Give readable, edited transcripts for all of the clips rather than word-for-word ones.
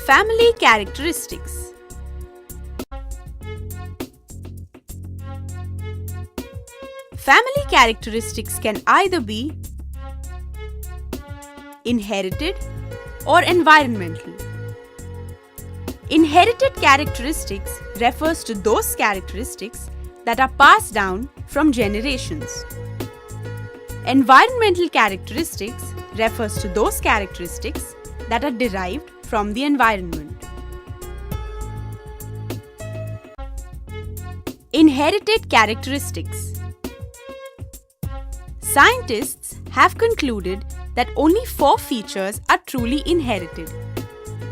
Family characteristics. Family characteristics can either be inherited or environmental. Inherited characteristics refers to those characteristics that are passed down from generations. Environmental characteristics refers to those characteristics that are derived from the environment. Inherited characteristics. Scientists have concluded that only 4 features are truly inherited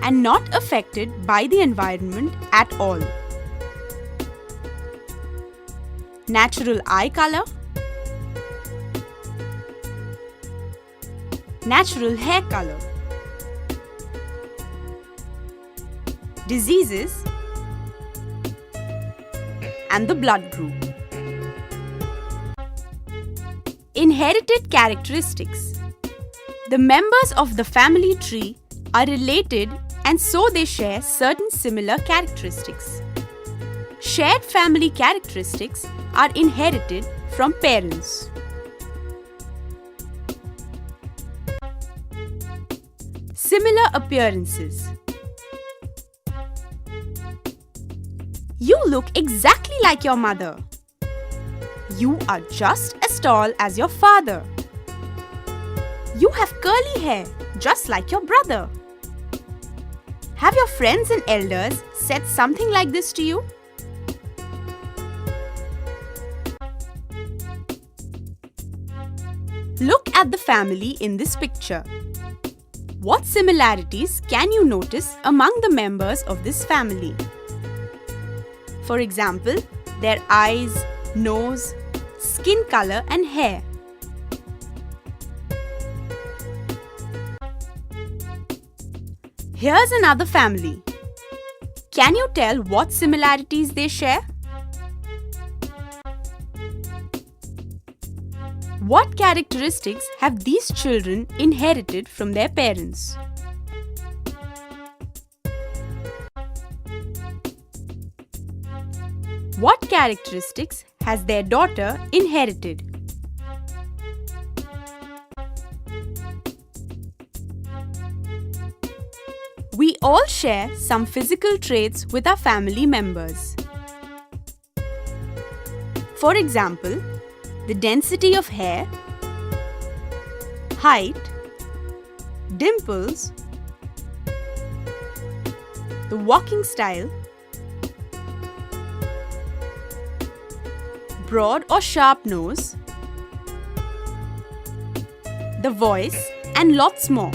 and not affected by the environment at all. Natural eye color, natural hair color, diseases, and the blood group. Inherited characteristics. The members of the family tree are related and so they share certain similar characteristics. Shared family characteristics are inherited from parents. Similar appearances. You look exactly like your mother. You are just as tall as your father. You have curly hair, just like your brother. Have your friends and elders said something like this to you? Look at the family in this picture. What similarities can you notice among the members of this family? For example, their eyes, nose, skin color and hair. Here's another family. Can you tell what similarities they share? What characteristics have these children inherited from their parents? What characteristics has their daughter inherited? We all share some physical traits with our family members. For example, the density of hair, height, dimples, the walking style, broad or sharp nose, the voice, and lots more.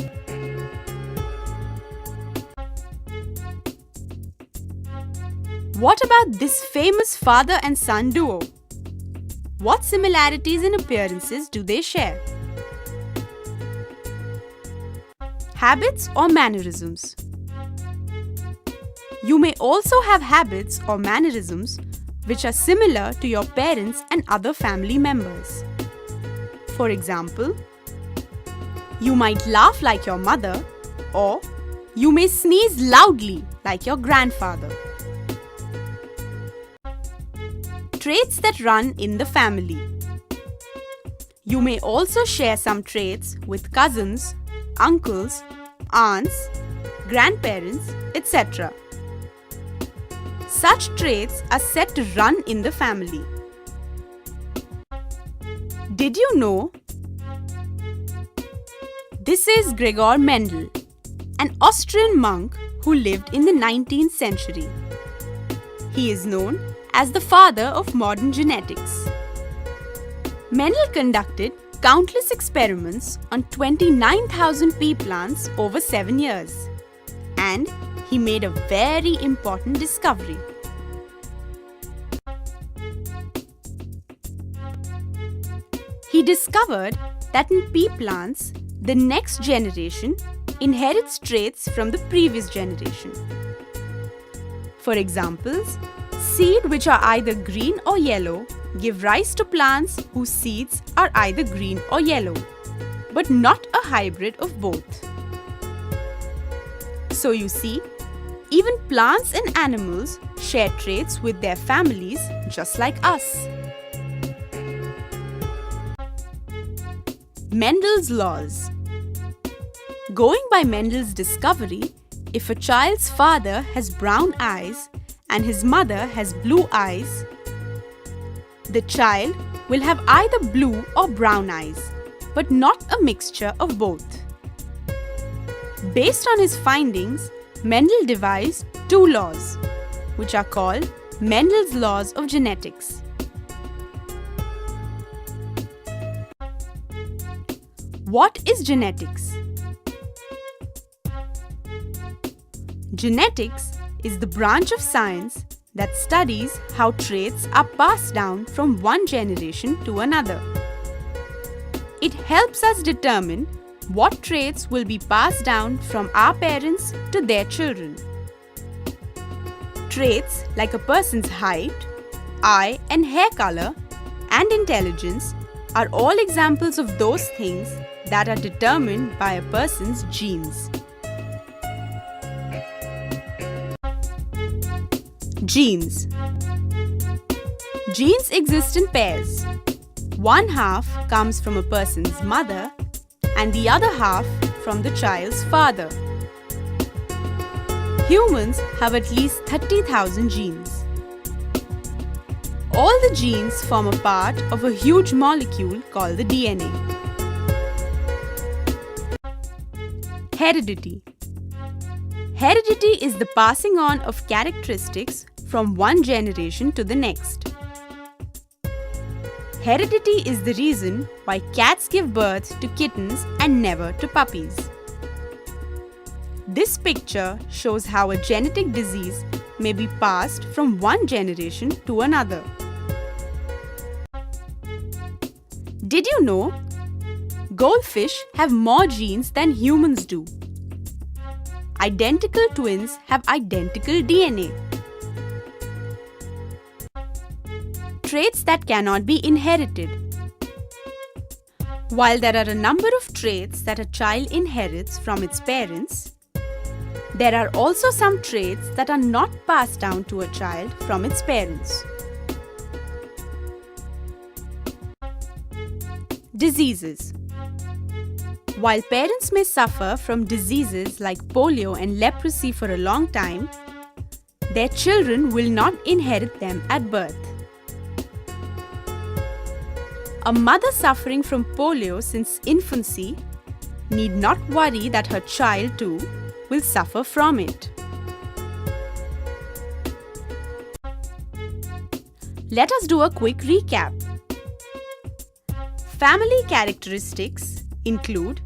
What about this famous father and son duo? What similarities in appearances do they share? Habits or mannerisms. You may also have habits or mannerisms which are similar to your parents and other family members. For example, you might laugh like your mother, or you may sneeze loudly like your grandfather. Traits that run in the family. You may also share some traits with cousins, uncles, aunts, grandparents, etc. Such traits are said to run in the family. Did you know? This is Gregor Mendel, an Austrian monk who lived in the 19th century. He is known as the father of modern genetics. Mendel conducted countless experiments on 29,000 pea plants over 7 years, and he made a very important discovery. He discovered that in pea plants, the next generation inherits traits from the previous generation. For examples, seeds which are either green or yellow give rise to plants whose seeds are either green or yellow, but not a hybrid of both. So you see, Even plants and animals share traits with their families just like us. Mendel's laws. Going by Mendel's discovery, if a child's father has brown eyes and his mother has blue eyes, the child will have either blue or brown eyes, but not a mixture of both. Based on his findings, Mendel devised two laws, which are called Mendel's laws of genetics. What is genetics? Genetics is the branch of science that studies how traits are passed down from one generation to another. It helps us determine what traits will be passed down from our parents to their children. Traits like a person's height, eye and hair color, and intelligence are all examples of those things that are determined by a person's genes. Genes. Genes exist in pairs. One half comes from a person's mother and the other half from the child's father. Humans have at least 30,000 genes. All the genes form a part of a huge molecule called the DNA. Heredity. Heredity is the passing on of characteristics from one generation to the next. Heredity is the reason why cats give birth to kittens and never to puppies. This picture shows how a genetic disease may be passed from one generation to another. Did you know? Goldfish have more genes than humans do. Identical twins have identical DNA. Traits that cannot be inherited. While there are a number of traits that a child inherits from its parents, there are also some traits that are not passed down to a child from its parents. Diseases. While parents may suffer from diseases like polio and leprosy for a long time, their children will not inherit them at birth. A mother suffering from polio since infancy need not worry that her child too will suffer from it. Let us do a quick recap. Family characteristics include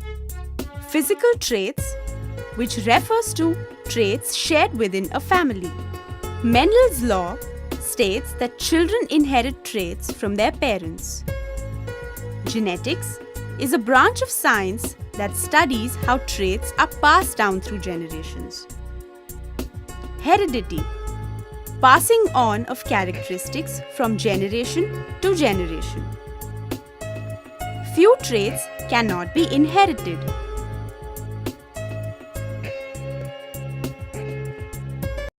physical traits, which refers to traits shared within a family. Mendel's law states that children inherit traits from their parents. Genetics is a branch of science that studies how traits are passed down through generations. Heredity, passing on of characteristics from generation to generation. Few traits cannot be inherited.